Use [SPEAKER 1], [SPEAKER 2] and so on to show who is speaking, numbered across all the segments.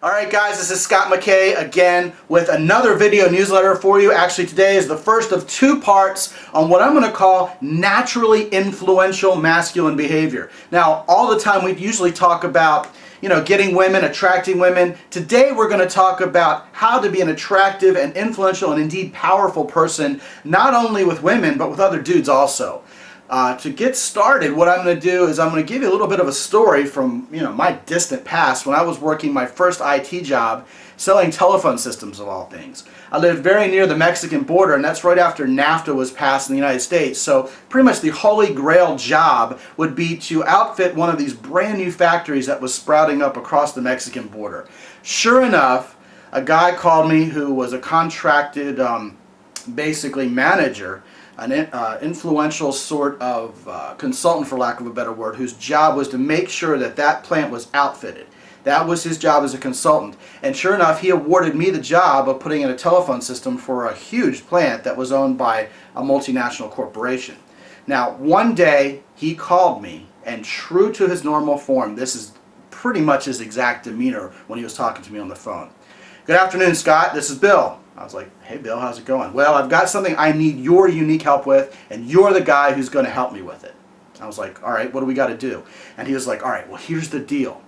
[SPEAKER 1] Alright guys, this is Scott McKay again with another video newsletter for you. Actually today is the first of two parts on what I'm going to call naturally influential masculine behavior. Now all the time we usually talk about getting women, attracting women. Today we're going to talk about how to be an attractive and influential and indeed powerful person, not only with women but with other dudes also. To get started, what I'm going to do is I'm going to give you a little bit of a story from my distant past when I was working my first IT job selling telephone systems of all things. I lived very near the Mexican border, and that's right after NAFTA was passed in the United States. So pretty much the holy grail job would be to outfit one of these brand new factories that was sprouting up across the Mexican border. Sure enough, a guy called me who was a contracted basically manager, an influential sort of consultant, for lack of a better word, whose job was to make sure that that plant was outfitted. That was his job as a consultant. And sure enough, he awarded me the job of putting in a telephone system for a huge plant that was owned by a multinational corporation. Now, one day, he called me, and true to his normal form, this is pretty much his exact demeanor when he was talking to me on the phone. "Good afternoon, Scott. This is Bill." I was like, "Hey Bill, how's it going?" "Well, I've got something I need your unique help with, and you're the guy who's going to help me with it." I was like, "All right, what do we got to do?" And he was like, "All right, well, here's the deal.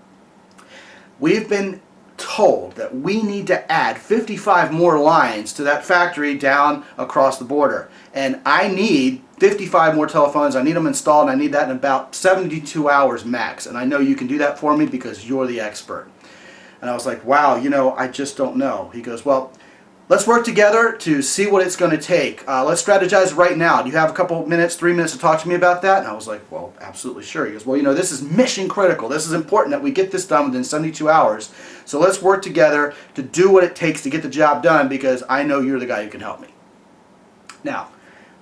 [SPEAKER 1] We've been told that we need to add 55 more lines to that factory down across the border. And I need 55 more telephones. I need them installed, and I need that in about 72 hours max. And I know you can do that for me because you're the expert." And I was like, "Wow, I just don't know." He goes, "Well, let's work together to see what it's going to take. Let's strategize right now. Do you have a couple minutes, 3 minutes to talk to me about that?" And I was like, "Well, absolutely sure." He goes, "Well, this is mission critical. This is important that we get this done within 72 hours. So let's work together to do what it takes to get the job done because I know you're the guy who can help me." Now,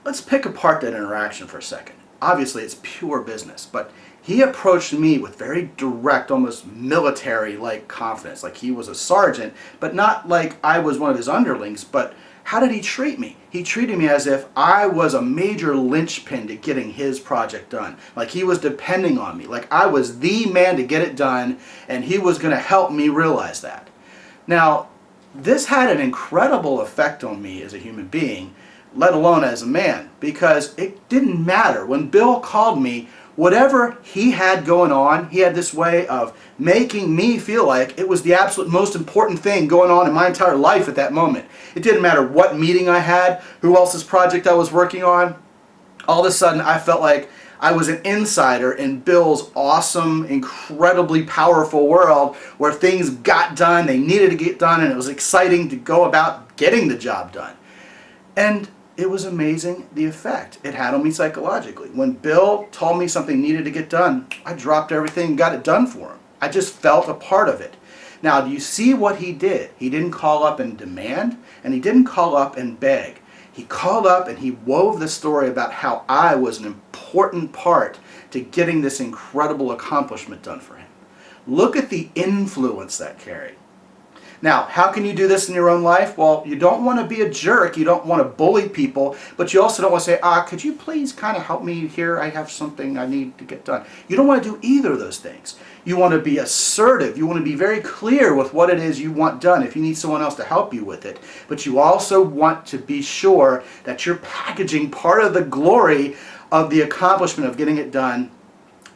[SPEAKER 1] let's pick apart that interaction for a second. Obviously, it's pure business, but he approached me with very direct, almost military-like confidence, like he was a sergeant, but not like I was one of his underlings. But how did he treat me? He treated me as if I was a major linchpin to getting his project done, like he was depending on me, like I was the man to get it done, and he was going to help me realize that. Now, this had an incredible effect on me as a human being, let alone as a man, because it didn't matter. When Bill called me, whatever he had going on, he had this way of making me feel like it was the absolute most important thing going on in my entire life at that moment. It didn't matter what meeting I had, who else's project I was working on. All of a sudden, I felt like I was an insider in Bill's awesome, incredibly powerful world where things got done, they needed to get done, and it was exciting to go about getting the job done. And it was amazing the effect it had on me psychologically. When Bill told me something needed to get done, I dropped everything and got it done for him. I just felt a part of it. Now, do you see what he did? He didn't call up and demand, and he didn't call up and beg. He called up and he wove the story about how I was an important part to getting this incredible accomplishment done for him. Look at the influence that carried. Now, how can you do this in your own life? Well, you don't want to be a jerk. You don't want to bully people, but you also don't want to say, "Could you please kind of help me here? I have something I need to get done." You don't want to do either of those things. You want to be assertive. You want to be very clear with what it is you want done if you need someone else to help you with it. But you also want to be sure that you're packaging part of the glory of the accomplishment of getting it done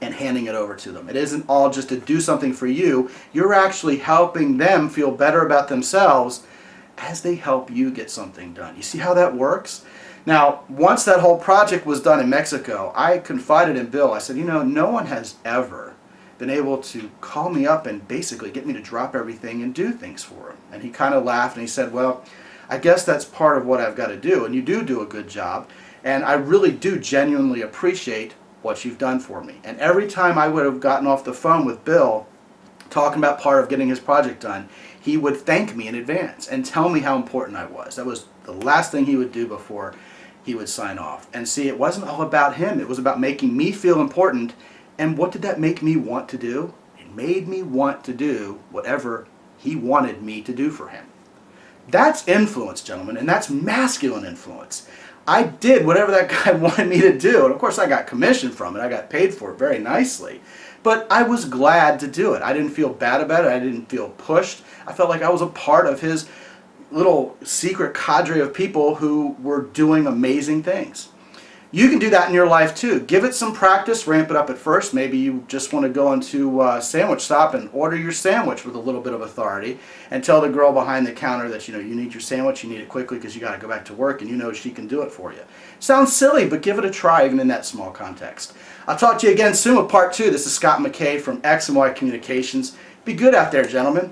[SPEAKER 1] and handing it over to them. It isn't all just to do something for you. You're actually helping them feel better about themselves as they help you get something done. You see how that works? Now, once that whole project was done in Mexico, I confided in Bill. I said, no one has ever been able to call me up and basically get me to drop everything and do things for him. And he kind of laughed and he said, "Well, I guess that's part of what I've got to do. And you do a good job. And I really do genuinely appreciate what you've done for me." And every time I would have gotten off the phone with Bill talking about part of getting his project done, he would thank me in advance and tell me how important I was. That was the last thing he would do before he would sign off. And see, it wasn't all about him. It was about making me feel important. And what did that make me want to do? It made me want to do whatever he wanted me to do for him. That's influence, gentlemen, and that's masculine influence. I did whatever that guy wanted me to do, and of course I got commission from it. I got paid for it very nicely. But I was glad to do it. I didn't feel bad about it. I didn't feel pushed. I felt like I was a part of his little secret cadre of people who were doing amazing things. You can do that in your life too. Give it some practice, ramp it up at first. Maybe you just want to go into a sandwich shop and order your sandwich with a little bit of authority and tell the girl behind the counter that you need your sandwich, you need it quickly because you got to go back to work, and you know she can do it for you. Sounds silly, but give it a try even in that small context. I'll talk to you again soon with part 2. This is Scott McKay from X and Y Communications. Be good out there, gentlemen.